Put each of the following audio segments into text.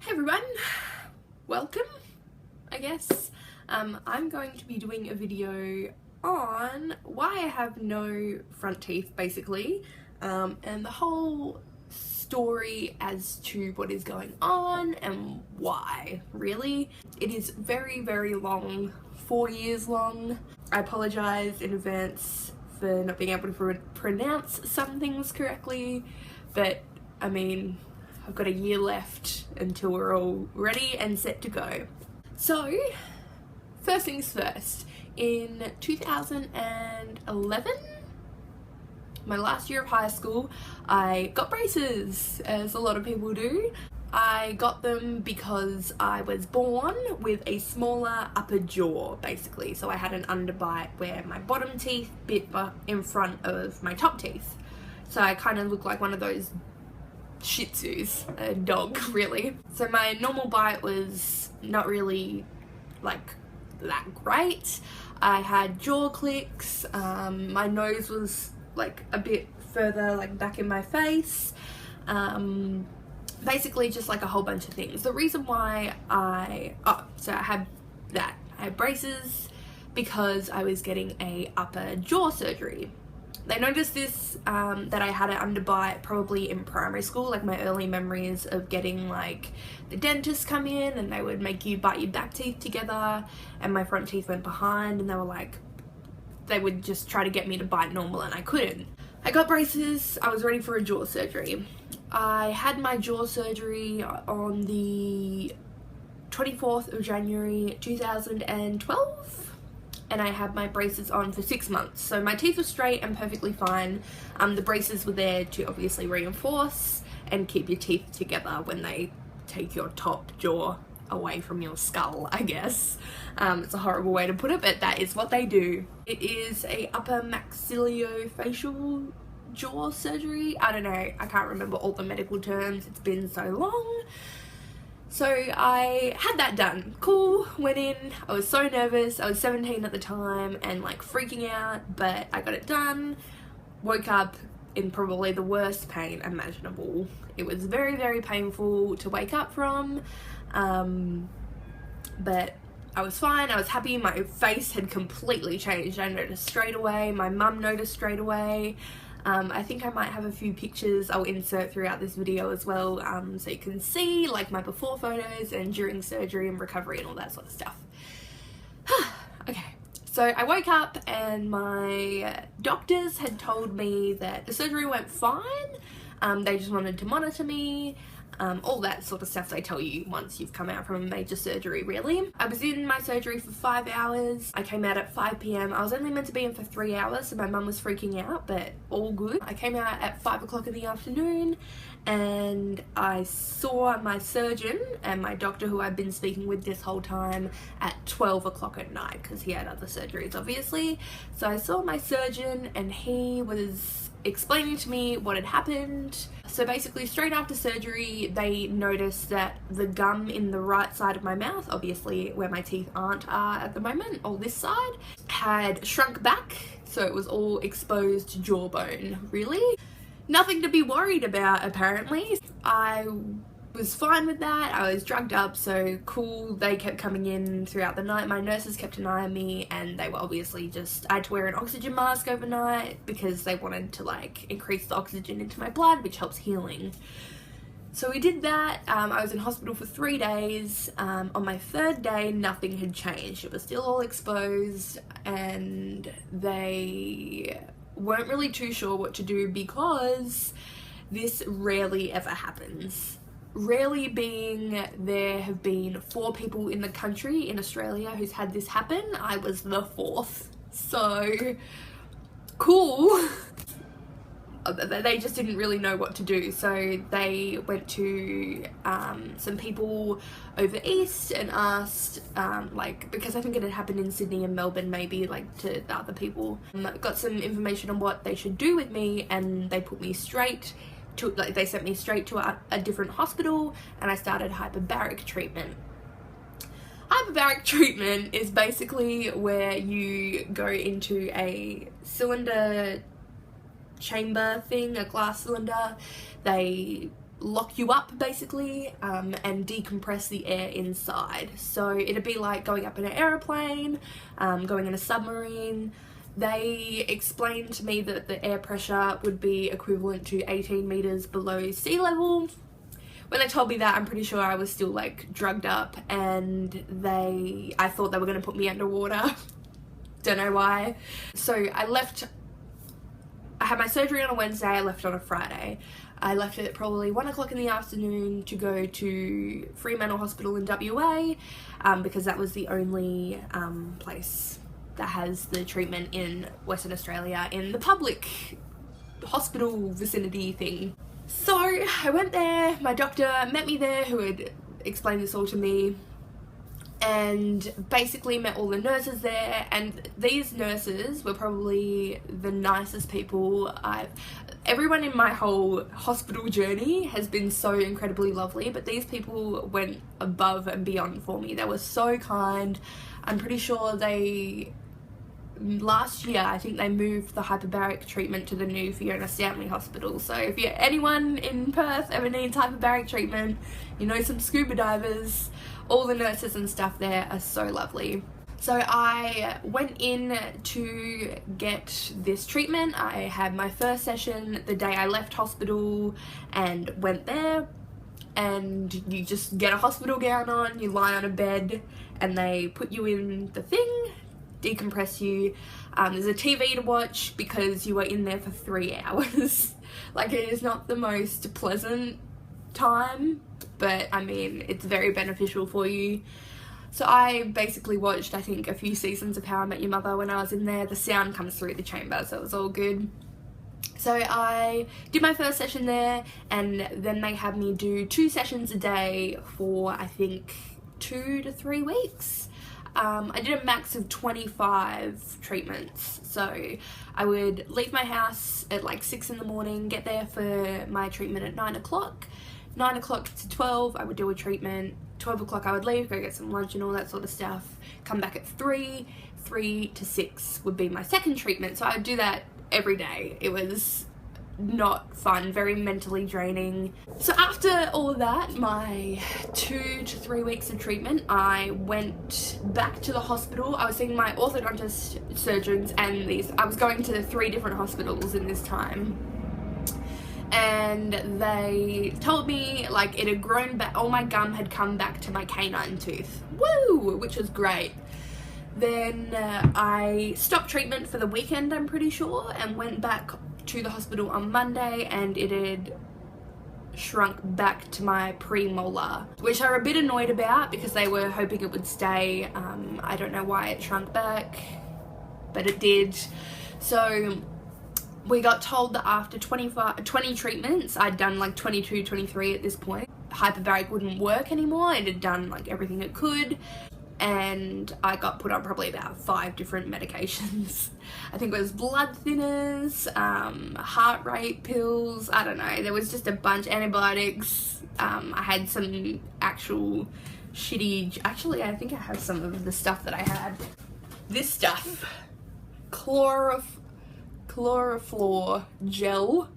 Hey everyone, welcome, I guess. I'm going to be doing a video on why I have no front teeth, basically, and the whole story as to what is going on and why, really. It is very, very long, 4 years long. I apologise in advance for not being able to pronounce some things correctly, but I mean, I've got a year left until we're all ready and set to go. So, first things first, in 2011, my last year of high school, I got braces, as a lot of people do. I got them because I was born with a smaller upper jaw, basically. So I had an underbite where my bottom teeth bit in front of my top teeth. So I kind of look like one of those Shih Tzus, a dog, really. So my normal bite was not really like that great. I had jaw clicks, my nose was like a bit further like back in my face, basically just like a whole bunch of things. The reason why I had braces because I was getting a upper jaw surgery. They noticed this, that I had an underbite probably in primary school, like my early memories of getting like the dentist come in and they would make you bite your back teeth together and my front teeth went behind, and they would just try to get me to bite normal and I couldn't. I got braces, I was ready for a jaw surgery. I had my jaw surgery on the 24th of January 2012. And I had my braces on for 6 months. So my teeth were straight and perfectly fine. The braces were there to obviously reinforce and keep your teeth together when they take your top jaw away from your skull, I guess. It's a horrible way to put it, but that is what they do. It is a upper maxillofacial jaw surgery. I don't know, I can't remember all the medical terms, it's been so long. So I had that done. Cool, went in, I was so nervous, I was 17 at the time and like freaking out, but I got it done. Woke up in probably the worst pain imaginable. It was very, very painful to wake up from, but I was fine, I was happy, my face had completely changed. I noticed straight away, my mum noticed straight away. I think I might have a few pictures I'll insert throughout this video as well, so you can see like my before photos and during surgery and recovery and all that sort of stuff. Okay, so I woke up and my doctors had told me that the surgery went fine. They just wanted to monitor me, all that sort of stuff they tell you once you've come out from a major surgery, really. I was in my surgery for 5 hours. I came out at 5 p.m. I was only meant to be in for 3 hours, so my mum was freaking out, but all good. I came out at 5 o'clock in the afternoon and I saw my surgeon and my doctor, who I've been speaking with this whole time, at 12 o'clock at night because he had other surgeries, obviously. So I saw my surgeon and he was explaining to me what had happened. So basically straight after surgery they noticed that the gum in the right side of my mouth, obviously where my teeth are at the moment, or this side, had shrunk back, so it was all exposed jawbone, really. Nothing to be worried about, apparently. I was fine with that. I was drugged up, so cool. They kept coming in throughout the night. My nurses kept an eye on me and they were obviously I had to wear an oxygen mask overnight because they wanted to like increase the oxygen into my blood, which helps healing. So we did that. I was in hospital for 3 days. On my 3rd day, nothing had changed. It was still all exposed and they weren't really too sure what to do because this rarely ever happens. Rarely being there have been 4 people in the country, in Australia, who's had this happen. I was the 4th. So, cool. They just didn't really know what to do. So they went to some people over east and asked, like, because I think it had happened in Sydney and Melbourne, maybe, like, to the other people. Got some information on what they should do with me and they put me straight to, like, they sent me straight to a different hospital and I started hyperbaric treatment. Hyperbaric treatment is basically where you go into a cylinder chamber thing, a glass cylinder. They lock you up basically, and decompress the air inside. So it'd be like going up in an aeroplane, going in a submarine. They explained to me that the air pressure would be equivalent to 18 meters below sea level. When they told me that, I'm pretty sure I was still like drugged up, and I thought they were going to put me underwater. Don't know why. So I had my surgery on a Wednesday, I left on a Friday. I left at probably 1 o'clock in the afternoon to go to Fremantle Hospital in WA, because that was the only place that has the treatment in Western Australia in the public hospital vicinity thing. So I went there, my doctor met me there, who had explained this all to me, and basically met all the nurses there, and these nurses were probably the nicest people everyone in my whole hospital journey has been so incredibly lovely, but these people went above and beyond for me. They were so kind. I'm pretty sure last year, I think they moved the hyperbaric treatment to the new Fiona Stanley Hospital. So if anyone in Perth ever needs hyperbaric treatment, you know, some scuba divers, all the nurses and stuff there are so lovely. So I went in to get this treatment. I had my first session the day I left hospital and went there, and you just get a hospital gown on, you lie on a bed, and they put you in the thing, decompress you. There's a TV to watch because you are in there for 3 hours. Like, it is not the most pleasant time, but I mean, it's very beneficial for you. So I basically watched, I think, a few seasons of How I Met Your Mother when I was in there. The sound comes through the chamber, so it was all good. So I did my first session there, and then they had me do 2 sessions a day for, I think, 2 to 3 weeks. I did a max of 25 treatments. So I would leave my house at like 6 in the morning, get there for my treatment at 9 o'clock. 9 o'clock to 12, I would do a treatment. 12 o'clock I would leave, go get some lunch and all that sort of stuff. Come back at 3. 3 to 6 would be my second treatment. So I would do that every day. It was not fun, very mentally draining. So after all of that, my 2 to 3 weeks of treatment, I went back to the hospital. I was seeing my orthodontist surgeons, and I was going to 3 different hospitals in this time. And they told me like it had grown back, all my gum had come back to my canine tooth. Woo! Which was great. Then I stopped treatment for the weekend, I'm pretty sure, and went back to the hospital on Monday, and it had shrunk back to my premolar, which I were a bit annoyed about because they were hoping it would stay. I don't know why it shrunk back, but it did. So we got told that after 20 treatments, I'd done like 22, 23 at this point, hyperbaric wouldn't work anymore. It had done like everything it could, and I got put on probably about 5 different medications. I think it was blood thinners, heart rate pills, I don't know, there was just a bunch, antibiotics. I had some actual shitty, actually I think I have some of the stuff that I had. This stuff, Chloroflor gel,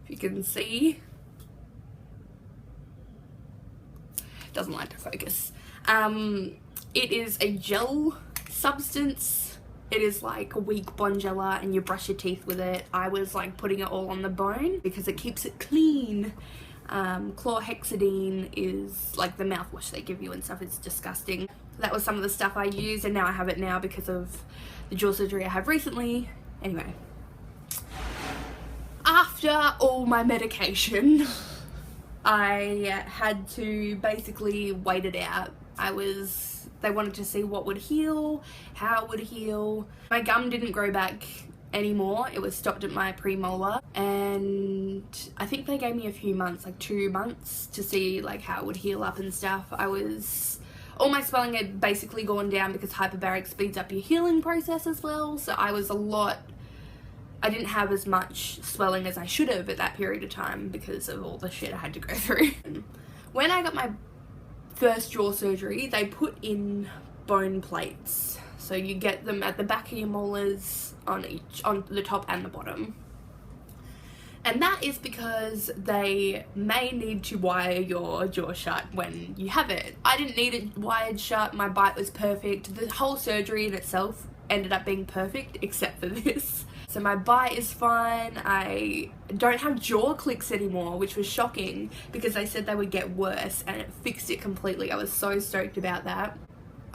if you can see. Doesn't like to focus. It is a gel substance. It is like a weak Bonjela, and you brush your teeth with it. I was like putting it all on the bone because it keeps it clean. Chlorhexidine is like the mouthwash they give you and stuff. It's disgusting. That was some of the stuff I used, and now I have it now because of the jaw surgery I have recently. Anyway, after all my medication, I had to basically wait it out. They wanted to see what would heal, how it would heal. My gum didn't grow back anymore. It was stopped at my premolar, and I think they gave me a few months, like 2 months, to see like how it would heal up and stuff. All my swelling had basically gone down because hyperbaric speeds up your healing process as well. So I didn't have as much swelling as I should have at that period of time because of all the shit I had to go through. When I got my first jaw surgery, they put in bone plates. So you get them at the back of your molars on the top and the bottom. And that is because they may need to wire your jaw shut when you have it. I didn't need it wired shut, my bite was perfect. The whole surgery in itself ended up being perfect except for this. So my bite is fine, I don't have jaw clicks anymore, which was shocking because they said they would get worse, and it fixed it completely. I was so stoked about that.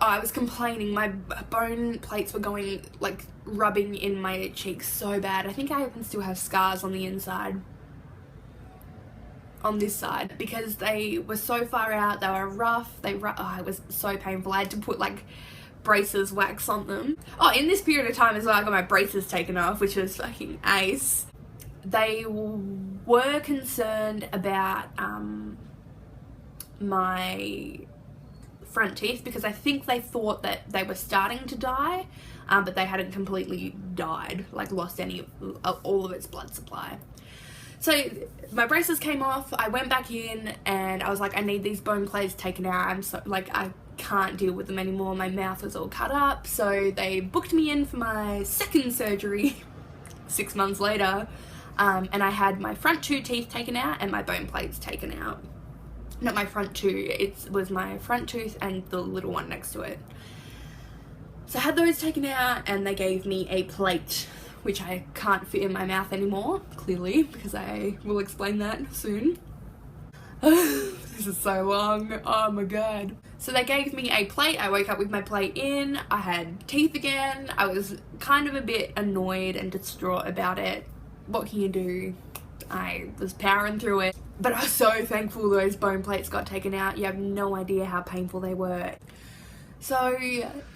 Oh, I was complaining, my bone plates were going, like, rubbing in my cheeks so bad. I think I even still have scars on the inside, on this side, because they were so far out, they were rough, oh, it was so painful. I had to put like braces wax on them. Oh, in this period of time as well, I got my braces taken off, which was fucking ace. They were concerned about my front teeth because I think they thought that they were starting to die, but they hadn't completely died, like lost all of its blood supply. So my braces came off, I went back in and I was like, I need these bone plates taken out. I'm so, like, I can't deal with them anymore. My mouth was all cut up. So they booked me in for my second surgery 6 months later, and I had my front 2 teeth taken out and my bone plates taken out. Not my front 2, it was my front tooth and the little one next to it. So I had those taken out and they gave me a plate, which I can't fit in my mouth anymore, clearly, because I will explain that soon. This is so long, oh my god. So they gave me a plate, I woke up with my plate in, I had teeth again. I was kind of a bit annoyed and distraught about it. What can you do? I was powering through it. But I was so thankful those bone plates got taken out. You have no idea how painful they were. So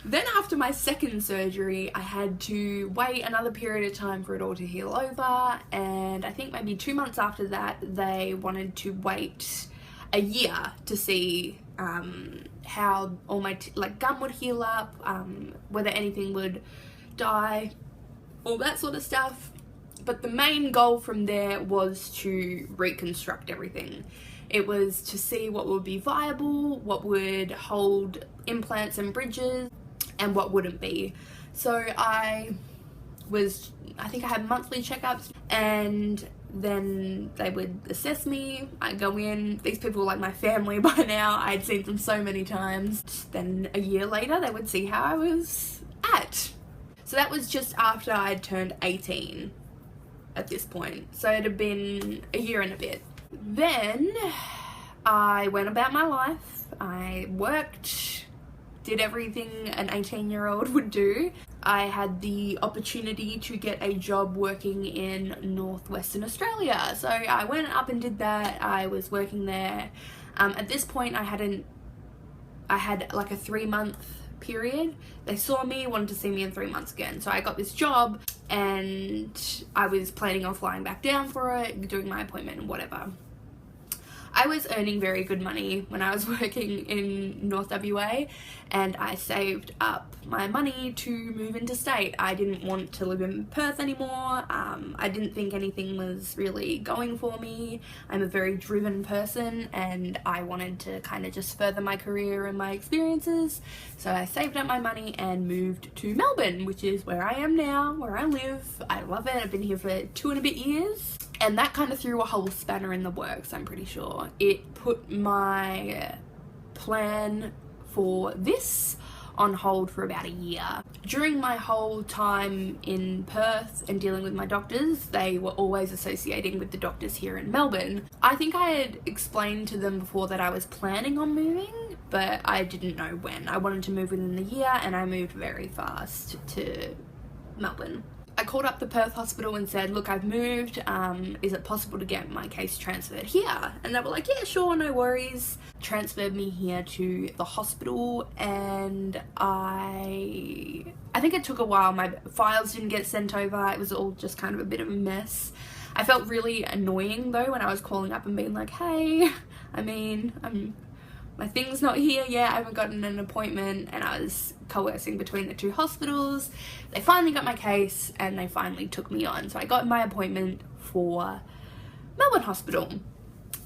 then after my second surgery, I had to wait another period of time for it all to heal over, and I think maybe 2 months after that they wanted to wait a year to see how all my gum would heal up, whether anything would die, all that sort of stuff. But the main goal from there was to reconstruct everything. It was to see what would be viable, what would hold implants and bridges, and what wouldn't be. So I think I had monthly checkups, and then they would assess me. I'd go in, these people were like my family by now, I'd seen them so many times. Then a year later they would see how I was at. So that was just after I'd turned 18 at this point. So it had been a year and a bit. Then I went about my life, I worked, did everything an 18-year-old would do. I had the opportunity to get a job working in northwestern Australia, so I went up and did that. I was working there. At this point I had like a 3-month period. They saw me, wanted to see me in 3 months again, so I got this job and I was planning on flying back down for it, doing my appointment and whatever. I was earning very good money when I was working in North WA, and I saved up my money to move interstate. I didn't want to live in Perth anymore. I didn't think anything was really going for me. I'm a very driven person and I wanted to kind of just further my career and my experiences. So I saved up my money and moved to Melbourne, which is where I am now, where I live. I love it. I've been here for 2 and a bit years. And that kind of threw a whole spanner in the works, I'm pretty sure. It put my plan for this on hold for about a year. During my whole time in Perth and dealing with my doctors, they were always associating with the doctors here in Melbourne. I think I had explained to them before that I was planning on moving, but I didn't know when. I wanted to move within the year, and I moved very fast to Melbourne. I called up the Perth hospital and said, look, I've moved, is it possible to get my case transferred here? And they were like, yeah, sure, no worries. Transferred me here to the hospital, and I think it took a while. My files didn't get sent over. It was all just kind of a bit of a mess. I felt really annoying though when I was calling up and being like, hey, my thing's not here yet, I haven't gotten an appointment, and I was coercing between the 2 hospitals. They finally got my case and they finally took me on. So I got my appointment for Melbourne Hospital.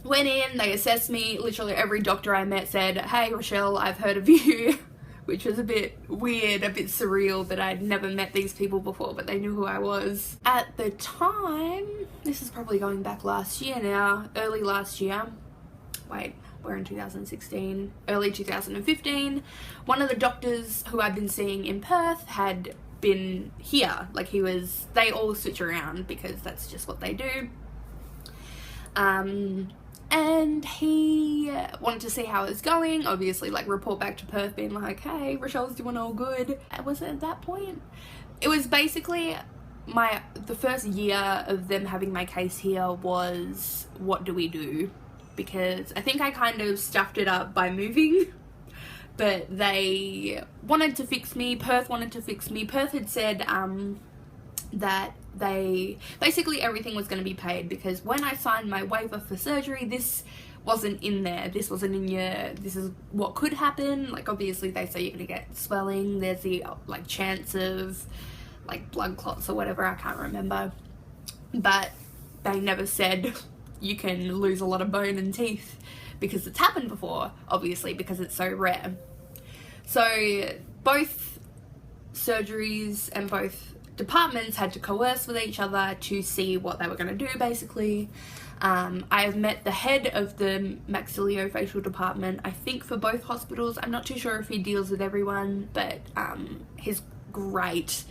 Went in, they assessed me. Literally every doctor I met said, hey Richelle, I've heard of you. which was a bit weird, a bit surreal that I'd never met these people before, but they knew who I was. At the time, this is probably going back last year now, early last year. Wait, we're in 2016, early 2015. One of the doctors who I'd been seeing in Perth had been here. Like they all switch around because that's just what they do. And he wanted to see how it was going, obviously like report back to Perth being like, hey, Richelle's doing all good. Was it at that point? It was basically the first year of them having my case here was, what do we do? Because I think I kind of stuffed it up by moving, but they wanted to fix me. Perth wanted to fix me. Perth had said that basically everything was going to be paid, because when I signed my waiver for surgery, this wasn't in there. This wasn't in this is what could happen. Like obviously they say you're going to get swelling, there's the like chance of like blood clots or whatever, I can't remember, but they never said you can lose a lot of bone and teeth, because it's happened before, obviously, because it's so rare. So both surgeries and both departments had to coerce with each other to see what they were going to do, basically. I have met the head of the maxillofacial department, I think, for both hospitals. I'm not too sure if he deals with everyone, but he's great.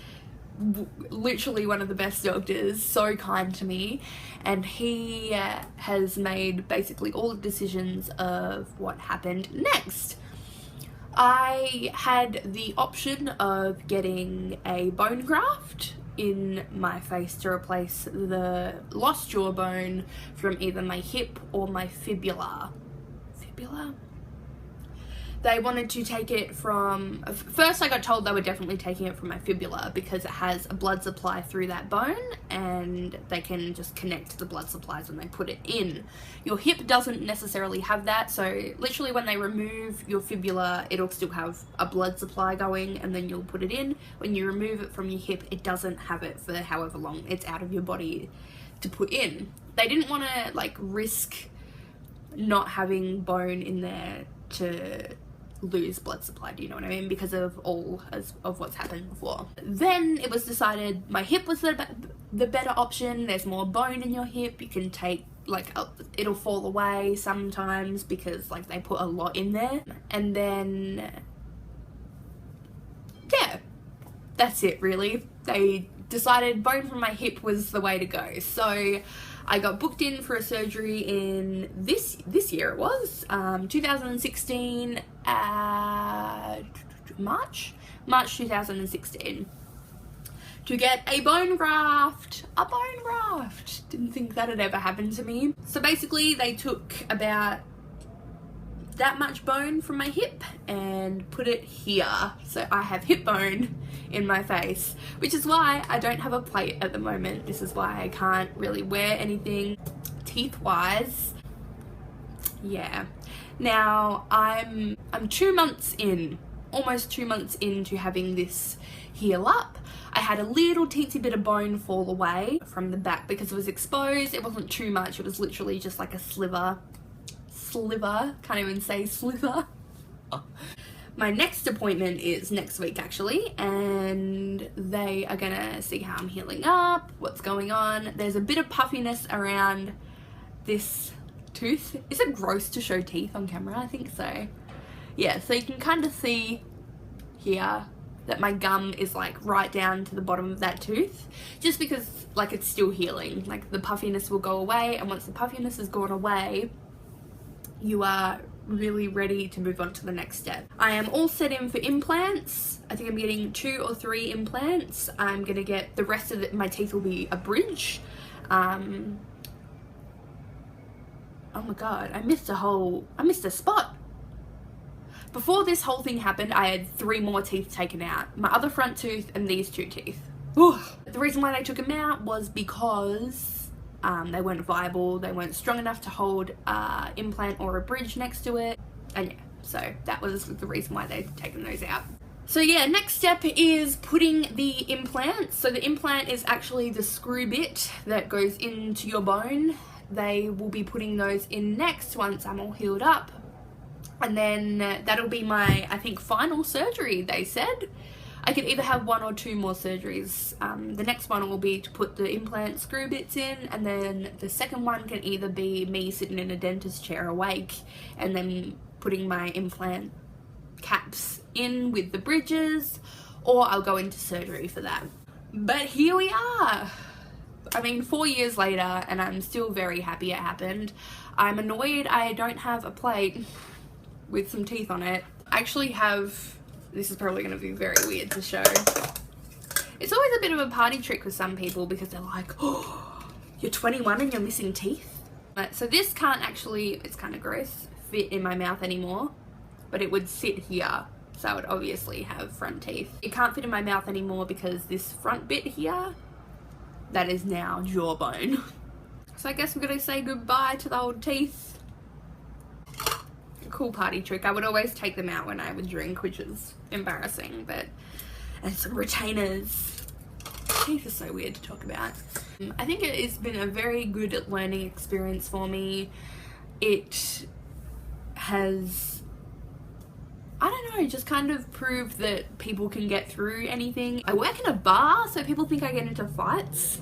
Literally one of the best doctors, so kind to me, and he has made basically all the decisions of what happened next. I had the option of getting a bone graft in my face to replace the lost jawbone from either my hip or my fibula. They wanted to take it from, first I got told they were definitely taking it from my fibula because it has a blood supply through that bone and they can just connect the blood supplies when they put it in. Your hip doesn't necessarily have that, so literally when they remove your fibula, it'll still have a blood supply going and then you'll put it in. When you remove it from your hip, it doesn't have it for however long it's out of your body to put in. They didn't want to like risk not having bone in there to lose blood supply, do you know what I mean, because of all of what's happened before. Then it was decided my hip was the better option. There's more bone in your hip, you can take like it'll fall away sometimes because like they put a lot in there. And then yeah, that's it really. They decided bone from my hip was the way to go. So I got booked in for a surgery in this year, it was 2016, March 2016, to get a bone graft. Didn't think that had ever happened to me. So basically they took about that much bone from my hip and put it here, so I have hip bone in my face, which is why I don't have a plate at the moment. This is why I can't really wear anything teeth wise. Yeah, now I'm 2 months in, almost 2 months into having this heal up. I had a little teensy bit of bone fall away from the back because it was exposed. It wasn't too much, it was literally just like a sliver, can't even say sliver. My next appointment is next week actually, and they are gonna see how I'm healing up, what's going on. There's a bit of puffiness around this tooth. Is it gross to show teeth on camera? I think so. Yeah, so you can kind of see here that my gum is like right down to the bottom of that tooth, just because like it's still healing. Like the puffiness will go away, and once the puffiness has gone away, you are really ready to move on to the next step. I am all set in for implants. I think I'm getting 2 or 3 implants. I'm gonna get the rest of it, my teeth will be a bridge. Oh my god, I missed a spot. Before this whole thing happened, I had 3 more teeth taken out. My other front tooth and these 2 teeth. Ooh. The reason why they took them out was because they weren't viable, they weren't strong enough to hold an implant or a bridge next to it, and yeah, so that was the reason why they'd taken those out. So yeah, next step is putting the implant. So the implant is actually the screw bit that goes into your bone. They will be putting those in next once I'm all healed up. And then that'll be my, I think, final surgery, they said. I could either have 1 or 2 more surgeries. The next one will be to put the implant screw bits in, and then the second one can either be me sitting in a dentist chair awake and then putting my implant caps in with the bridges, or I'll go into surgery for that. But here we are. I mean, 4 years later, and I'm still very happy it happened. I'm annoyed I don't have a plate with some teeth on it. I actually have, this is probably going to be very weird to show. It's always a bit of a party trick with some people because they're like, oh, you're 21 and you're missing teeth? So this can't actually, it's kind of gross, fit in my mouth anymore, but it would sit here. So I would obviously have front teeth. It can't fit in my mouth anymore because this front bit here, that is now jawbone. So I guess we're gonna say goodbye to the old teeth. Cool party trick. I would always take them out when I would drink, which is embarrassing, but, and some retainers. Teeth are so weird to talk about. I think it has been a very good learning experience for me. It has, I don't know, just kind of proved that people can get through anything. I work in a bar, so people think I get into fights,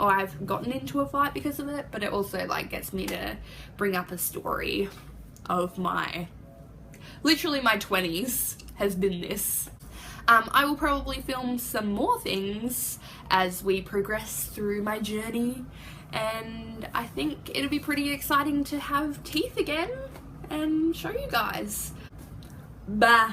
or I've gotten into a fight because of it, but it also like gets me to bring up a story of my, literally my 20s has been this. I will probably film some more things as we progress through my journey, and I think it'll be pretty exciting to have teeth again and show you guys. Bye.